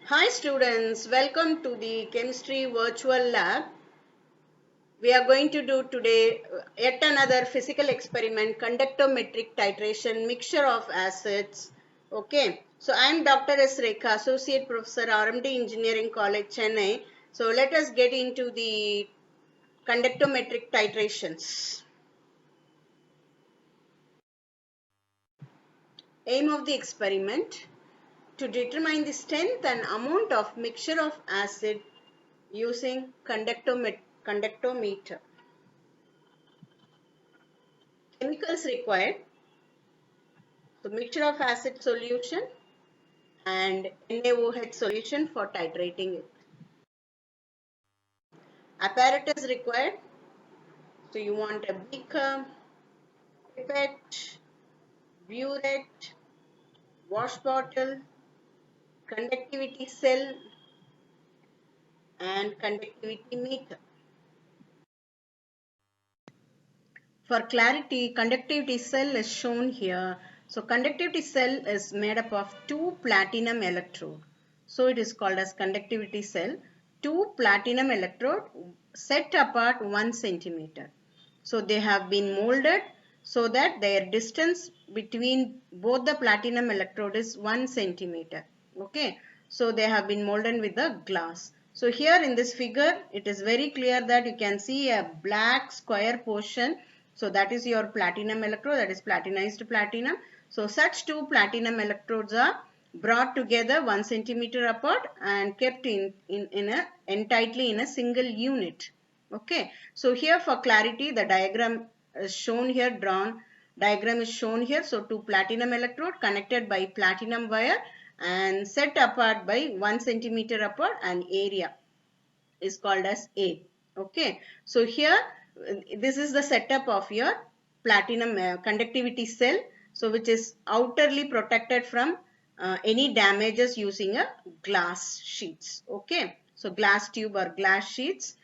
Hi students, welcome to the chemistry virtual lab. We are going to do today yet another physical experiment, conductometric titration, mixture of acids. Okay, so I am Dr. S. Rekha, Associate Professor, RMD Engineering College, Chennai. So let us get into the conductometric titrations. Aim of the experiment: to determine the strength and amount of mixture of acid using conductometer. Chemicals required: so mixture of acid solution and NaOH solution for titrating it. Apparatus required: so you want a beaker, pipette, burette, wash bottle, conductivity cell and conductivity meter. For clarity, conductivity cell is shown here. So conductivity cell is made up of two platinum electrode. So it is called as conductivity cell. Two platinum electrode set apart 1 centimeter. So they have been molded so that their distance between both the platinum electrode is 1 centimeter. Okay. So they have been molded with the glass. So here in this figure, it is very clear that you can see a black square portion. So that is your platinum electrode, that is platinized platinum. So such two platinum electrodes are brought together 1 centimeter apart and kept in tightly in a single unit. Okay. So here for clarity, the diagram is shown here, diagram is shown here. So two platinum electrode connected by platinum wire and set apart by 1 centimeter apart, and area is called as A. Okay. So here this is the setup of your platinum conductivity cell. So which is outerly protected from any damages using a glass sheets. Okay. So glass tube or glass sheets,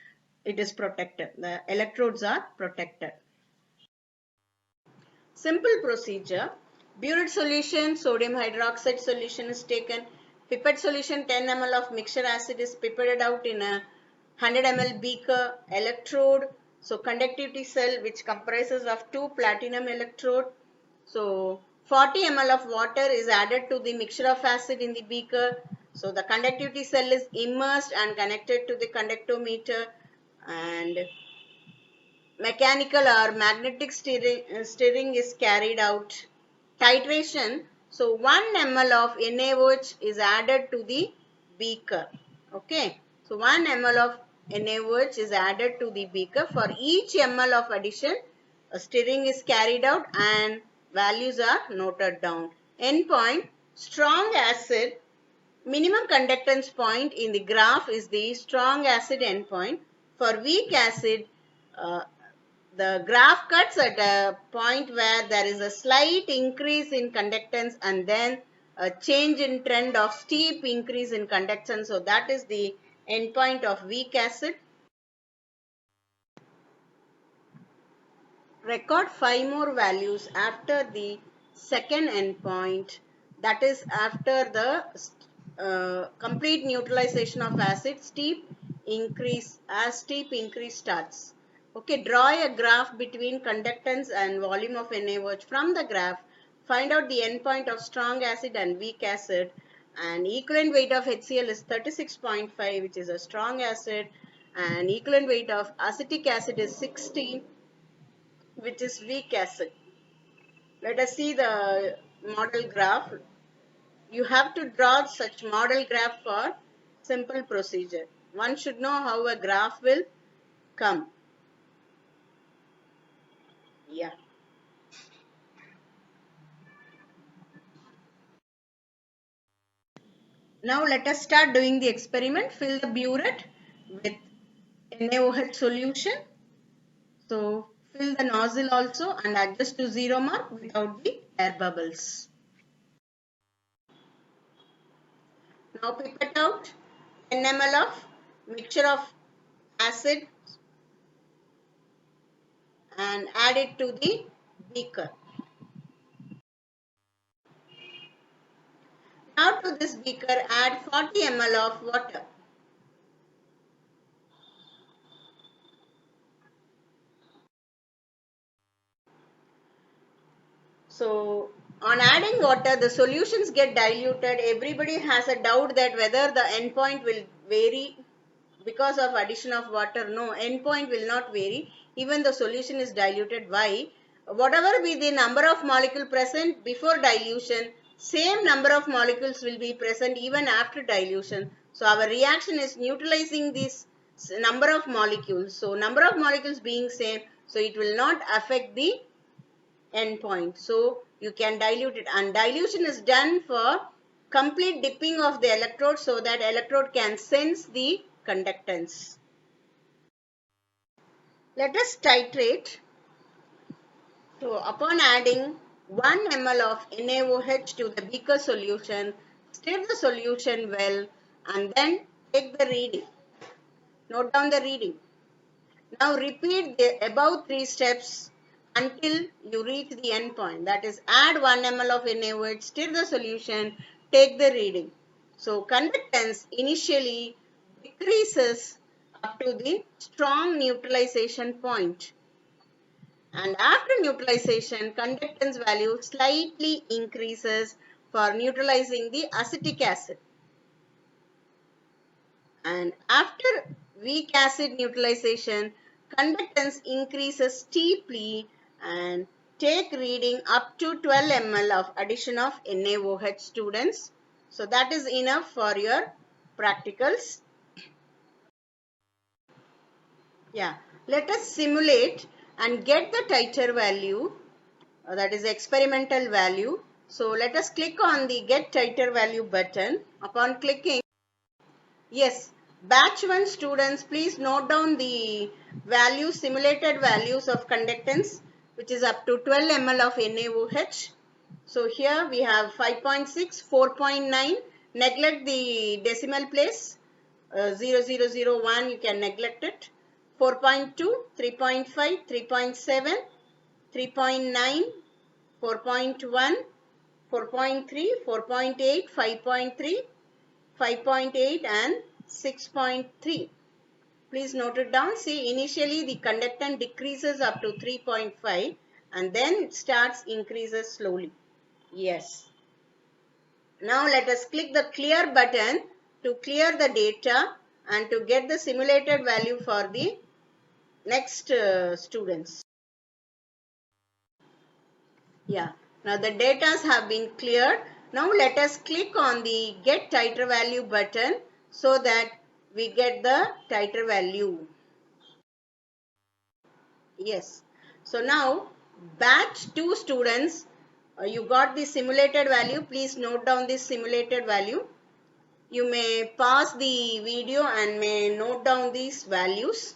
it is protected. The electrodes are protected. Simple procedure: burette solution, sodium hydroxide solution is taken. Pipette solution, 10 ml of mixture acid is pipetted out in a 100 ml beaker. Electrode, so conductivity cell which comprises of two platinum electrode. So 40 ml of water is added to the mixture of acid in the beaker. So the conductivity cell is immersed and connected to the conductometer, and mechanical or magnetic steering is carried out. Titration: so 1 ml of NaOH is added to the beaker. Okay. So 1 ml of NaOH is added to the beaker. For each ml of addition, a stirring is carried out and values are noted down. Endpoint: strong acid. Minimum conductance point in the graph is the strong acid endpoint. For weak acid, uh, the graph cuts at a point where there is a slight increase in conductance and then a change in trend of steep increase in conductance. So that is the endpoint of weak acid. Record 5 more values after the second endpoint, that is after the complete neutralization of acid. Steep increase, as steep increase starts. Okay, draw a graph between conductance and volume of NaOH. From the graph, find out the endpoint of strong acid and weak acid, and equivalent weight of HCl is 36.5, which is a strong acid, and equivalent weight of acetic acid is 60, which is weak acid. Let us see the model graph. You have to draw such model graph for simple procedure. One should know how a graph will come. Yeah. Now let us start doing the experiment. Fill the burette with NaOH solution. So fill the nozzle also and adjust to 0 mark without the air bubbles. Now pipette out 10 ml of mixture of acid and add it to the beaker. Now to this beaker, add 40 ml of water. So on adding water, the solutions get diluted. Everybody has a doubt that whether the endpoint will vary because of addition of water. No, endpoint will not vary. Even the solution is diluted. Why? Whatever be the number of molecules present before dilution, same number of molecules will be present even after dilution. So our reaction is neutralizing this number of molecules. So number of molecules being same, so it will not affect the endpoint. So you can dilute it, and dilution is done for complete dipping of the electrode so that electrode can sense the conductance. Let us titrate. So upon adding 1 ml of NaOH to the beaker solution, stir the solution well and then take the reading. Note down the reading. Now repeat the above 3 steps until you reach the end point. That is, add 1 ml of NaOH, stir the solution, take the reading. So conductance initially decreases up to the strong neutralization point. And after neutralization, conductance value slightly increases for neutralizing the acetic acid. And after weak acid neutralization, conductance increases steeply, and take reading up to 12 ml of addition of NaOH, students. So that is enough for your practicals. Yeah, let us simulate and get the titer value, that is experimental value. So let us click on the get titer value button. Upon clicking, yes, batch 1 students, please note down the values, simulated values of conductance, which is up to 12 ml of NaOH. So here we have 5.6, 4.9, neglect the decimal place, 0001, you can neglect it, 4.2, 3.5, 3.7, 3.9, 4.1, 4.3, 4.8, 5.3, 5.8 and 6.3. Please note it down. See, initially the conductance decreases up to 3.5 and then it starts increases slowly. Yes. Now let us click the clear button to clear the data and to get the simulated value for the next students. Yeah. Now the data have been cleared. Now let us click on the get titer value button so that we get the titer value. Yes. So now batch 2 students, you got the simulated value. Please note down this simulated value. You may pause the video and may note down these values.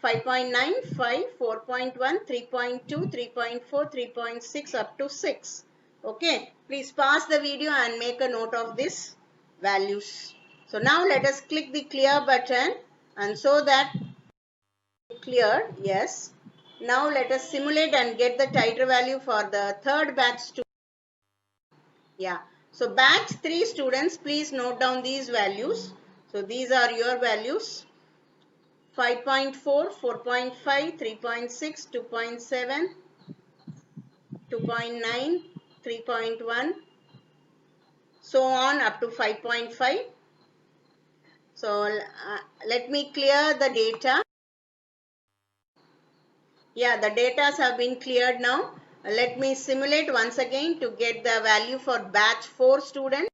5.9, 5, 4.1, 3.2, 3.4, 3.6 up to 6. Okay, please pause the video and make a note of these values. So now let us click the clear button, and so that clear, yes. Now let us simulate and get the titer value for the third batch student. Yeah, so batch 3 students, please note down these values. So these are your values. 5.4, 4.5, 3.6, 2.7, 2.9, 3.1, so on up to 5.5. So let me clear the data. Yeah, the data have been cleared now. Let me simulate once again to get the value for batch 4 students.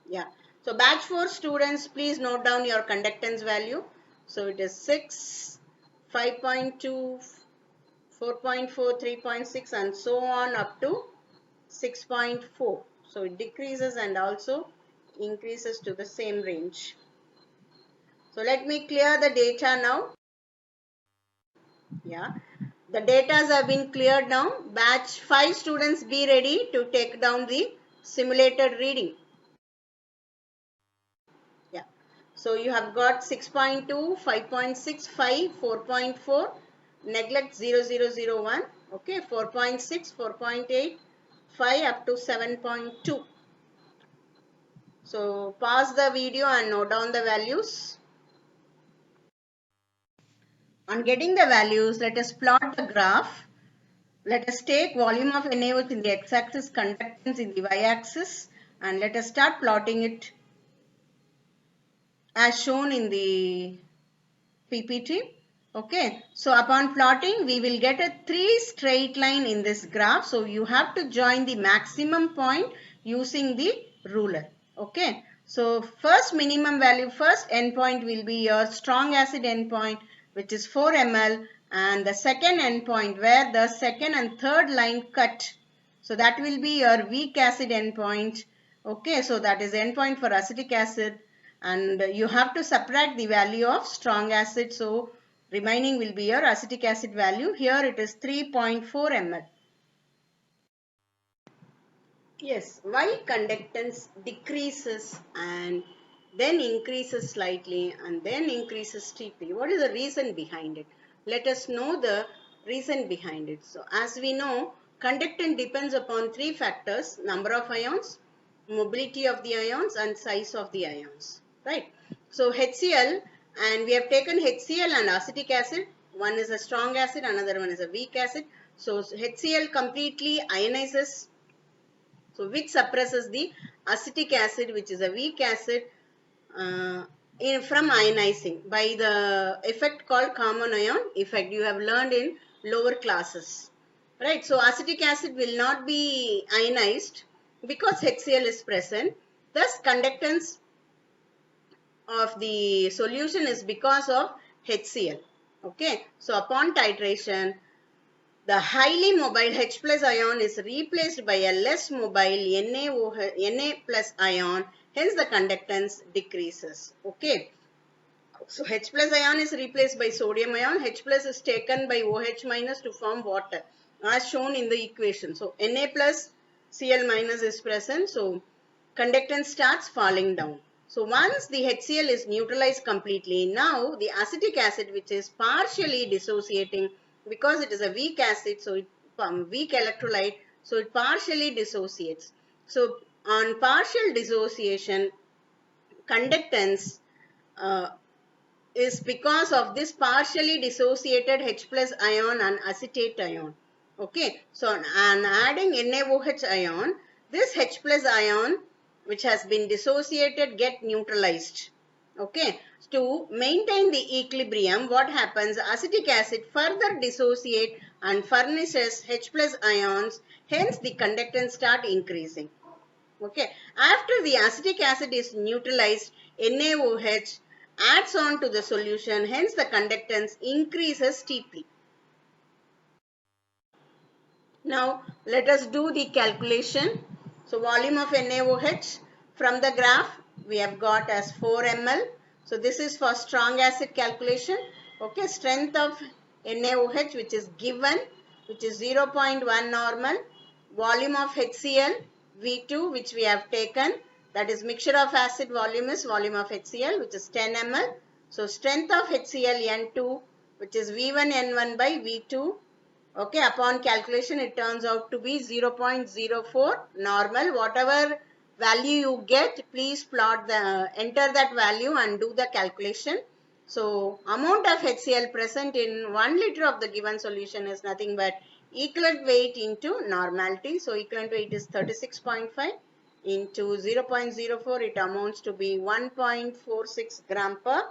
Yeah, so batch 4 students, please note down your conductance value. So it is 6, 5.2, 4.4, 3.6 and so on up to 6.4. So it decreases and also increases to the same range. So let me clear the data now. Yeah, the data have been cleared now. Batch 5 students, be ready to take down the simulated reading. Yeah, so you have got 6.2, 5.65, 4.4, neglect 0001, okay, 4.6, 4.8, 5 up to 7.2. So pause the video and note down the values. On getting the values, let us plot the graph. Let us take volume of NaOH in the x-axis, conductance in the y-axis, and let us start plotting it as shown in the PPT. Okay, so upon plotting, we will get a 3 straight line in this graph. So you have to join the maximum point using the ruler. Okay, so first minimum value, first endpoint will be your strong acid endpoint, which is 4 ml, and the second endpoint where the second and third line cut. So that will be your weak acid endpoint. Okay, so that is endpoint for acetic acid, and you have to subtract the value of strong acid. So remaining will be your acetic acid value. Here it is 3.4 ml. Yes, why conductance decreases and then increases slightly and then increases steeply? What is the reason behind it? Let us know the reason behind it. So as we know, conductance depends upon 3 factors: number of ions, mobility of the ions, and size of the ions. Right? So HCl, and we have taken HCl and acetic acid. One is a strong acid, another one is a weak acid. So HCl completely ionizes, so which suppresses the acetic acid, which is a weak acid, from ionizing by the effect called common ion effect. You have learned in lower classes, right? So acetic acid will not be ionized because HCl is present. Thus conductance of the solution is because of HCl. Okay, so upon titration, the highly mobile H plus ion is replaced by a less mobile Na plus ion. Hence the conductance decreases. Okay. So H plus ion is replaced by sodium ion. H plus is taken by OH minus to form water as shown in the equation. So Na plus Cl minus is present. So conductance starts falling down. So once the HCl is neutralized completely, now the acetic acid, which is partially dissociating because it is a weak acid, so it weak electrolyte, so it partially dissociates. So on partial dissociation, conductance is because of this partially dissociated H plus ion and acetate ion. Okay, so and adding NaOH ion, this H plus ion which has been dissociated get neutralized. Okay, to maintain the equilibrium, what happens? Acetic acid further dissociate and furnishes H plus ions, hence the conductance start increasing. Okay, after the acetic acid is neutralized, NaOH adds on to the solution, hence the conductance increases steeply. Now let us do the calculation. So volume of NaOH from the graph we have got as 4 ml. So this is for strong acid calculation. Okay, strength of NaOH which is given, which is 0.1 normal. Volume of HCl V2 which we have taken, that is mixture of acid volume is volume of HCl, which is 10 ml. So strength of HCl N2 which is V1 N1 by V2. Okay, upon calculation it turns out to be 0.04 normal. Whatever value you get, please plot the enter that value and do the calculation. So amount of HCl present in 1 liter of the given solution is nothing but equivalent weight into normality. So equivalent weight is 36.5 into 0.04, it amounts to be 1.46 gram per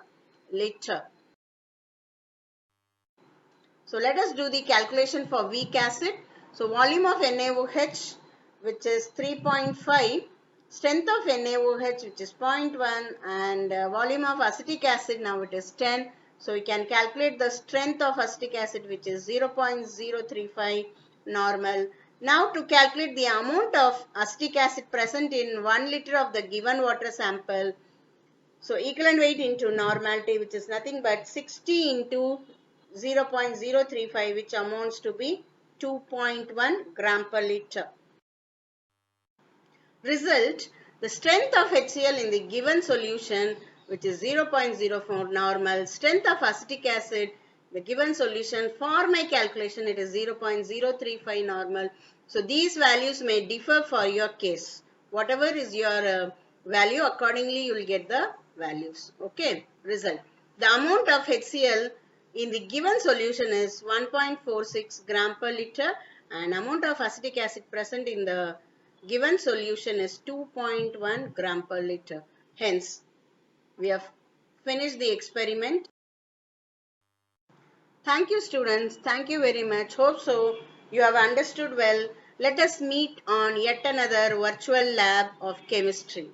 liter. So let us do the calculation for weak acid. So volume of NaOH which is 3.5, strength of NaOH which is 0.1, and volume of acetic acid now it is 10. So we can calculate the strength of acetic acid which is 0.035 normal. Now to calculate the amount of acetic acid present in 1 liter of the given water sample. So equivalent weight into normality, which is nothing but 60 into 0.035, which amounts to be 2.1 gram per liter. Result, the strength of HCl in the given solution, which is 0.04 normal, strength of acetic acid the given solution. For my calculation, it is 0.035 normal. So these values may differ for your case. Whatever is your value, accordingly you will get the values. Okay, result. The amount of HCl in the given solution is 1.46 gram per liter, and amount of acetic acid present in the given solution is 2.1 gram per liter. Hence, we have finished the experiment. Thank you, students. Thank you very much. Hope so you have understood well. Let us meet on yet another virtual lab of chemistry.